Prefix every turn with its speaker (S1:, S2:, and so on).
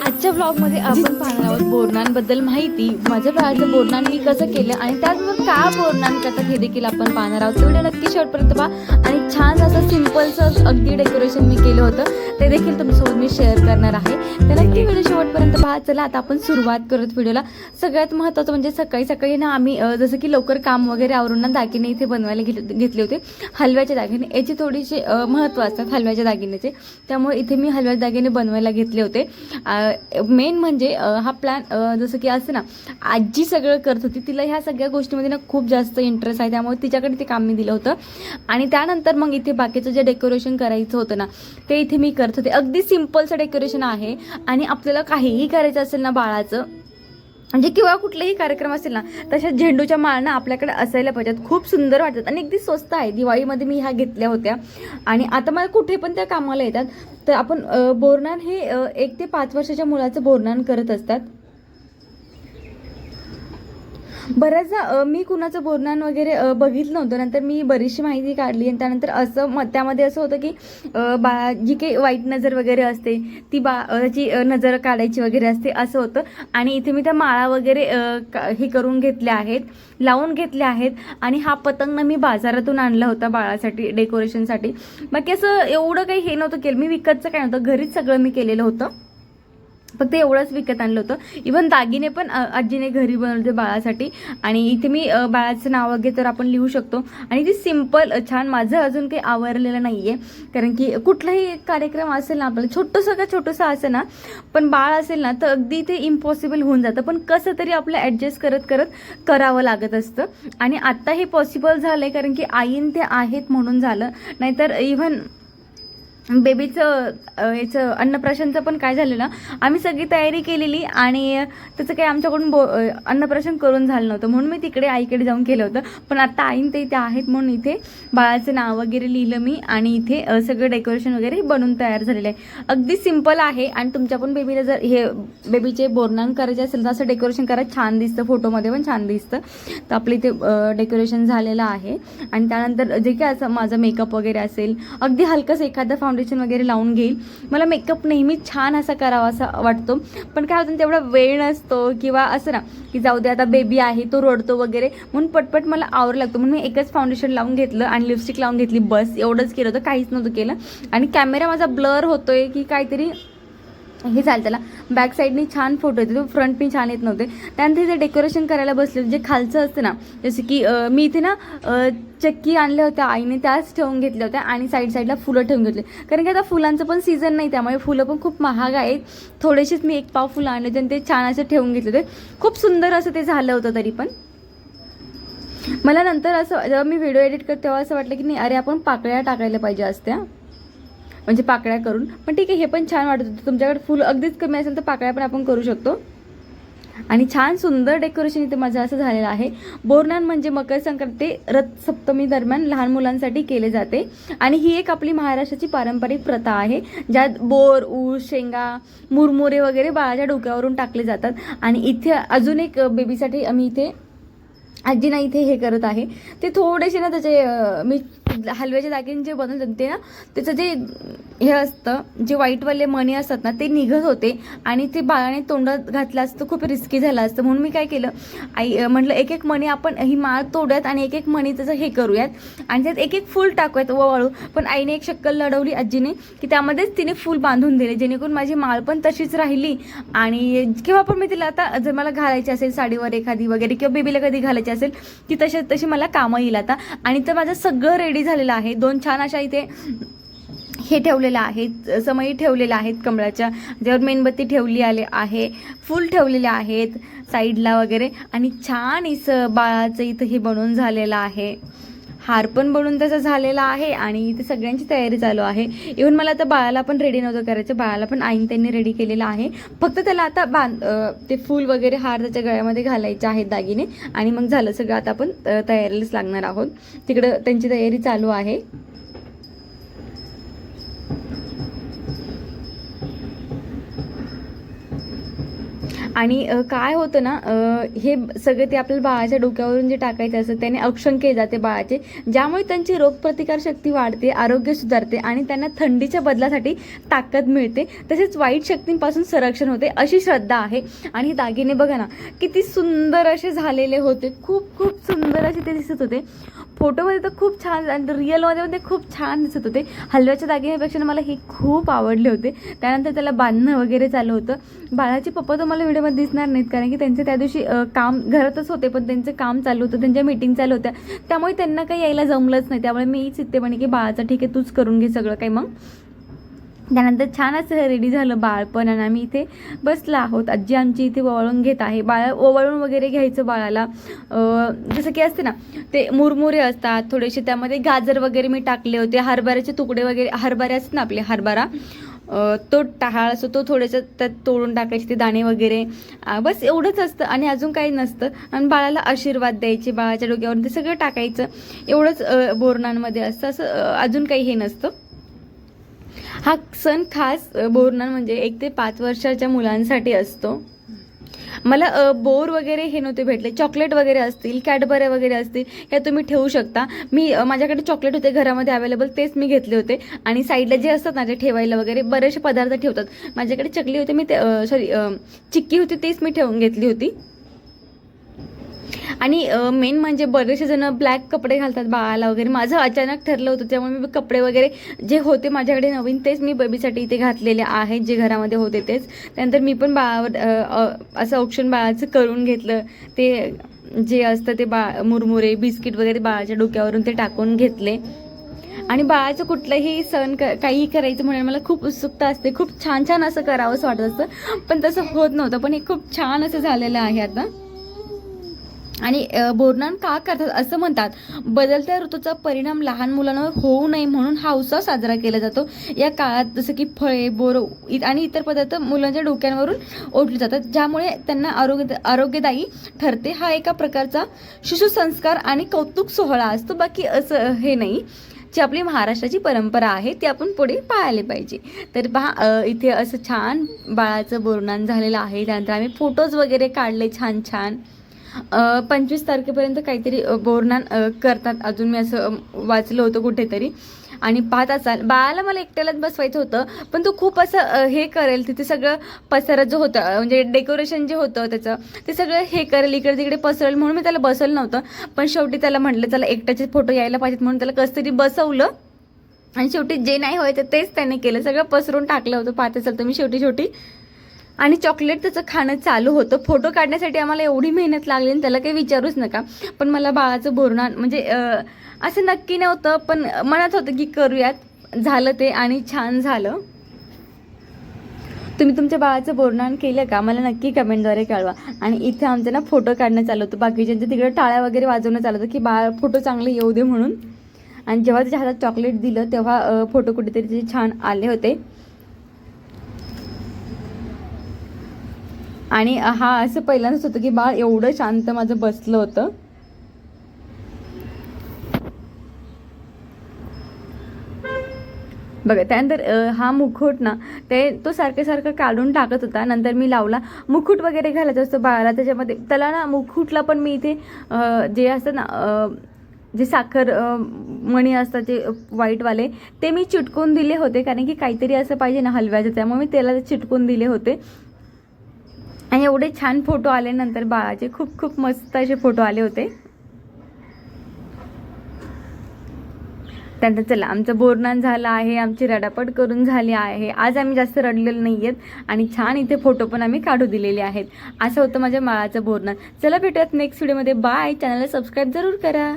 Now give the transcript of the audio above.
S1: आजच्या ब्लॉगमध्ये आपण पाहणार आहोत बोरनांबद्दल माहिती, माझ्या बाळाचं बोरनान मी कसं केलं आणि त्याचबरोबर का बोरनान करतात हे देखील आपण पाहणार आहोत. व्हिडिओ नक्की शेवटपर्यंत पहा आणि छान असं सिंपलचं अगदी डेकोरेशन मी केलं होतं ते देखील तुमच्यासोबत मी शेअर करणार आहे. तर नक्की व्हिडिओ शेवटपर्यंत पहा. चला आता आपण सुरुवात करूत व्हिडिओला. सगळ्यात महत्त्वाचं म्हणजे सकाळी सकाळी ना आम्ही जसं की लवकर काम वगैरे आवरून ना दागिने इथे बनवायला घेतले होते. हलव्याचे दागिने याची थोडीशी महत्त्व असतात हलव्याच्या दागिन्याचे, त्यामुळे इथे मी हलव्याचे दागिने बनवायला घेतले होते. मेन म्हणजे हा प्लॅन जसं की असं ना आजी सगळं करत होती, तिला ह्या सगळ्या गोष्टीमध्ये ना खूप जास्त इंटरेस्ट आहे, त्यामुळे तिच्याकडे ते काम मी दिलं होतं. आणि त्यानंतर मग इथे बाकीचं जे डेकोरेशन करायचं होतं ना ते इथे मी करत होते. अगदी सिम्पलचं डेकोरेशन आहे आणि आपल्याला काहीही करायचं असेल ना बाळाचं म्हणजे किंवा कुठलाही कार्यक्रम असेल ना तशा झेंडूच्या माळ ना आपल्याकडे असायला पाहिजेत. खूप सुंदर वाटतात आणि अगदी स्वस्त आहे. दिवाळीमध्ये मी ह्या घेतल्या होत्या आणि आता मला कुठे पण त्या कामाला येतात. तर आपण बोरनान हे 1 ते 5 वर्षाच्या मुलाचं बोरनान करत असतात. बऱ्याचदा मी कुणाचं बोरनान वगैरे बघितलं नव्हतं. नंतर मी बरीचशी माहिती काढली आणि त्यानंतर असं त्यामध्ये असं होतं की जी काही वाईट नजर वगैरे असते ती त्याची नजर काढायची वगैरे असते असं होतं. आणि इथे मी त्या माळा वगैरे हे करून घेतल्या आहेत, लावून घेतल्या आहेत. आणि हा पतंग ना मी बाजारातून आणला होता बाळासाठी डेकोरेशनसाठी. बाकी असं एवढं काही हे नव्हतं केलं मी, विकतचं काय नव्हतं, घरीच सगळं मी केलेलं होतं. फक्त एवढंच विकत आणलं होतं. इव्हन दागिने पण आजीने घरी बनवले बाळासाठी. आणि इथे मी बाळाचं नाव वगैरे तर आपण लिहू शकतो. आणि ती सिम्पल छान, माझं अजून काही आवरलेलं नाही आहे, कारण की कुठलाही कार्यक्रम असेल ना आपल्याला छोटंसं असेल ना, पण बाळ असेल ना तर अगदी ते इम्पॉसिबल होऊन जातं. पण कसं तरी आपलं ॲडजस्ट करत करत करावं लागत असतं. आणि आत्ता हे पॉसिबल झालं आहे कारण की आईन ते आहेत म्हणून झालं, नाहीतर इव्हन बेबीचं याचं अन्नप्राशनचं पण काय झालेलं, आम्ही सगळी तयारी केलेली आणि त्याचं काही आमच्याकडून अन्नप्राशन करून झालं नव्हतं, म्हणून मी तिकडे आईकडे जाऊन केलं होतं. पण आता आईन ते इथे आहेत म्हणून इथे बाळाचं नाव वगैरे लिहिलं मी आणि इथे सगळं डेकोरेशन वगैरे बनून तयार झालेलं आहे. अगदी सिम्पल आहे. आणि तुमच्या पण बेबीला जर हे बेबीचे बोरनान करायचे असेल तर असं डेकोरेशन करा, छान दिसतं, फोटोमध्ये पण छान दिसतं. तर आपलं इथे डेकोरेशन झालेलं आहे. आणि त्यानंतर जे काय असं माझं मेकअप वगैरे असेल, अगदी हलकंसं एखादं फाउंडेशन वगैरे लावून घेईल. मला मेकअप नेहमी छान असा करावा असा वाटतो, पण काय होतं तेवढा वेळ नसतो किंवा असं ना की जाऊ दे आता बेबी आहे तो रडतो वगैरे, म्हणून पटपट मला आवर लागतो. म्हणून मी एकच फाउंडेशन लावून घेतलं आणि लिपस्टिक लावून घेतली, बस एवढंच केलं होतं, काहीच नव्हतं केलं. आणि कॅमेरा माझा ब्लर होतोय की काहीतरी हे झालं त्याला. बॅक साईडनी छान फोटो येते, तो फ्रंट पण छान येत नव्हते. त्यानंतर इथे डेकोरेशन करायला बसले, जे खालचं असतं ना, जसं की मी इथे ना चक्की आणल्या होत्या आईने, त्याच ठेवून घेतल्या होत्या आणि साईडला फुलं ठेवून घेतले, कारण की आता फुलांचं पण सीझन नाही, त्यामुळे फुलं पण खूप महाग आहेत. थोडेसेच मी 1 पाव फुलं आणले होते आणि ते छान असे ठेवून घेतले होते. खूप सुंदर असं ते झालं होतं. तरी पण मला नंतर असं जेव्हा मी व्हिडिओ एडिट करते तेव्हा असं वाटलं की नाही, अरे आपण पाकळ्या टाकायला पाहिजे असत्या, म्हणजे पाकळ्या करून. पण ठीक आहे, हे पण छान वाटत होतं. तुमच्याकडे फुल अगदीच कमी असेल तर पाकळ्या पण आपण करू शकतो. आणि छान सुंदर डेकोरेशन इथे माझं असं झालेलं आहे. बोरनान म्हणजे मकर संक्रांत ते रथ सप्तमी दरम्यान लहान मुलांसाठी केले जाते. आणि ही एक आपली महाराष्ट्राची पारंपरिक प्रथा आहे, ज्यात बोर, ऊस, शेंगा, मुरमुरे वगैरे बाळाच्या डोक्यावरून टाकले जातात. आणि इथे अजून एक बेबीसाठी आम्ही इथे आजीना इथे हे करत आहे. ते थोडेसे ना त्याचे मी हलव्याचे दागिने जे बनवतात ते ना त्याचं जे हे असतं, जे व्हाईटवाले मणी असतात ना ते निघत होते आणि ते बाळाने तोंडात घातलं असतं, खूप रिस्की झालं असतं. म्हणून मी काय केलं, आई म्हटलं एक मणी आपण ही माळ तोडूयात आणि एक मणी त्याचं हे करूयात आणि त्यात एक फूल टाकूयात वाळू. पण आईने एक शक्कल लढवली आजीने की त्यामध्येच तिने फूल बांधून दिले, जेणेकरून माझी माळ पण तशीच राहिली. आणि किंवा पण मी तिला आता जर मला घालायची असेल साडीवर एखादी वगैरे किंवा बेबीला कधी घालायची असेल की तशी मला कामं येईल आता. आणि तर माझं सगळं रेडी झालेलं आहे. 2 छान अशा इथे हे ठेवलेलं आहेत, समई ठेवलेल्या आहेत कमळाच्या, ज्यावर मेणबत्ती ठेवली आहे, फूल ठेवलेले आहेत साईडला वगैरे. आणि छान इसं बाळाचं इथं हे बनवून झालेलं आहे, हार पण बनवून त्याचा झालेला आहे. आणि इथे सगळ्यांची तयारी चालू आहे. इव्हन मला आता बाळाला पण रेडी नव्हतं करायचं, बाळाला पण आईन त्यांनी रेडी केलेलं आहे. फक्त त्याला आता ते फूल वगैरे हार त्याच्या गळ्यामध्ये घालायचे आहेत दागिने, आणि मग झालं सगळं. आता आपण तयारीलाच लागणार आहोत. तिकडं त्यांची तयारी चालू आहे. आणि काय होतं ना, हे सगळे ते आपल्याला बाळाच्या डोक्यावरून जे टाकायचं असतं त्याने अक्षम केले जाते बाळाचे, ज्यामुळे त्यांची रोगप्रतिकारशक्ती वाढते, आरोग्य सुधारते आणि त्यांना थंडीच्या बदलासाठी ताकद मिळते, तसेच वाईट शक्तींपासून संरक्षण होते, अशी श्रद्धा आहे. आणि हे दागिने बघा ना किती सुंदर असे झालेले होते, खूप खूप सुंदर असे ते दिसत होते. फोटोमध्ये तर खूप छान आणि रिअलमध्ये ते खूप छान दिसत होते. हलव्याच्या दागिन्यापेक्षा मला हे खूप आवडले होते. त्यानंतर त्याला बांधणं वगैरे चालू होतं. बाळाचे पप्पा तर मला व्हिडिओमध्ये दिसणार नाहीत, कारण की त्यांचे त्या दिवशी काम घरातच होते, पण त्यांचं काम चालू होतं, त्यांच्या मीटिंग चालू होत्या, त्यामुळे त्यांना काही यायला जमलंच नाही. त्यामुळे मीच इथे म्हणे की बाळाचं ठीक आहे, तूच करून घे सगळं काही. मग त्यानंतर छान असं रेडी झालं बाळपण आणि आम्ही इथे बसलो आहोत. आजी आमची इथे ओवाळून घेत आहे. ओवाळून वगैरे घ्यायचं बाळाला. जसं की असते ना ते मुरमुरे असतात थोडेसे, त्यामध्ये गाजर वगैरे मी टाकले होते, हरभऱ्याचे तुकडे वगैरे, हरभरे असतात ना आपले हरभरा, तो टाळ असतो तो थोडंसं त्यात तोडून टाकायचे ते दाणे वगैरे, बस एवढंच असतं आणि अजून काही नसतं. आणि बाळाला आशीर्वाद द्यायचे, बाळाच्या डोक्यावरून ते सगळं टाकायचं, एवढंच बोरणांमध्ये असतं. असं अजून काही हे नसतं. हा सण खास बोरनान म्हणजे 1 ते 5 वर्षाच्या मुलांसाठी असतो. मला बोर वगैरे हे नव्हते भेटले. चॉकलेट वगैरे असतील, कॅडबरे वगैरे असतील, हे तुम्ही ठेवू शकता. मी माझ्याकडे चॉकलेट होते घरामध्ये अवेलेबल, तेच मी घेतले होते. आणि साईडला जे असतात ना ते ठेवायला वगैरे बरेचसे पदार्थ ठेवतात. माझ्याकडे चकली होते, मी ते चिक्की होती तीच मी ठेवून घेतली होती. आणि मेन म्हणजे बरेचसे जण ब्लॅक कपडे घालतात बाळाला वगैरे. माझं अचानक ठरलं होतं, त्यामुळे मी कपडे वगैरे जे होते माझ्याकडे नवीन तेच मी बेबीसाठी इथे घातलेले आहेत, जे घरामध्ये होते तेच. त्यानंतर मी पण बाळावर असं औक्षण बाळाचं करून घेतलं. ते जे असतं ते मुरमुरे बिस्किट वगैरे बाळाच्या डोक्यावरून ते टाकून घेतले. आणि बाळाचं कुठलंही सण काही करायचं म्हणून मला खूप उत्सुकता असते, खूप छान छान असं करावं असं वाटत असतं, पण तसं होत नव्हतं. पण हे खूप छान असं झालेलं आहे आता. आणि बोरनान का करतात असं म्हणतात, बदलत्या ऋतूचा परिणाम लहान मुलांवर होऊ नये म्हणून हा उत्सव साजरा केला जातो. या काळात जसं की फळे, बोर आणि इतर पदार्थ मुलांच्या डोक्यांवरून ओढले जातात, ज्यामुळे त्यांना आरोग्यदायी ठरते. हा एका प्रकारचा शिशुसंस्कार आणि कौतुक सोहळा असतो, बाकी असं हे नाही. जी आपली महाराष्ट्राची परंपरा आहे ती आपण पुढे पाळायला पाहिजे. तर पहा इथे असं छान बाळाचं बोरनान झालेलं आहे. त्यानंतर आम्ही फोटोज वगैरे काढले छान छान. 25 तारखेपर्यंत काहीतरी बोरनान करतात, अजून मी असं वाचलं होतं कुठेतरी. आणि 5 असाल बाळाला मला एकट्यालाच बसवायचं होतं, पण तो खूप असं हे करेल, तिथे सगळं पसरत जो होतं म्हणजे डेकोरेशन जे होतं त्याचं ते सगळं हे करेल, इकडे तिकडे पसरेल, म्हणून मी त्याला बसवलं नव्हतं. पण शेवटी त्याला म्हटलं चला एकट्याचे फोटो यायला पाहिजेत, म्हणून त्याला कसं तरी बसवलं. आणि शेवटी जे नाही व्हायचं तेच त्याने केलं, सगळं पसरून टाकलं होतं. 5 असाल तर मी शेवटी आणि चॉकलेट त्याचं खाणं चालू होतं. फोटो काढण्यासाठी आम्हाला एवढी मेहनत लागली आणि त्याला काही विचारूच नका. पण मला बाळाचं बोरनान म्हणजे असं नक्की नव्हतं, पण मनात होतं की करूयात. झालं ते आणि छान झालं. तुम्ही तुमच्या बाळाचं बोरनान केलं का मला नक्की कमेंटद्वारे कळवा. आणि इथे आमचं ना फोटो काढणं चालू होतं, बाकीच्यांच्या तिकडे टाळ्या वगैरे वाजवणं चालू होतं की बाळ फोटो चांगले येऊ दे म्हणून. आणि जेव्हा त्याच्या हातात चॉकलेट दिलं तेव्हा फोटो कुठेतरी छान आले होते. आणि हा असं पहिल्यांदाच होतं की बाळ एवढं शांत माझं बसलं होतं. बघा त्यानंतर हा मुकुट ना तो सारखं काढून टाकत होता. नंतर मी लावला. मुकुट वगैरे घालायचं असतं बाळाला, त्याच्यामध्ये त्याला ना मुकुटला पण मी इथे जे असतं ना जे साखर मणी असतात ते व्हाईटवाले ते मी चिटकून दिले होते, कारण की काहीतरी असं पाहिजे ना हलव्याचं, त्यामुळे मी त्याला चिटकून दिले होते. आणि एवढे छान फोटो आले नंतर बाळाचे, खूप खूप मस्त असे फोटो आले होते. त्यानंतर चला आमचं बोरनान झालं आहे, आमची रडापट करून झाली आहे. आज आम्ही जास्त रडलेलो नाही आहेत आणि छान इथे फोटो पण आम्ही काढू दिलेले आहेत. असं होतं माझ्या बाळाचं बोरनान. चला भेटूयात नेक्स्ट व्हिडिओमध्ये. बाय. चॅनलला सबस्क्राईब जरूर करा.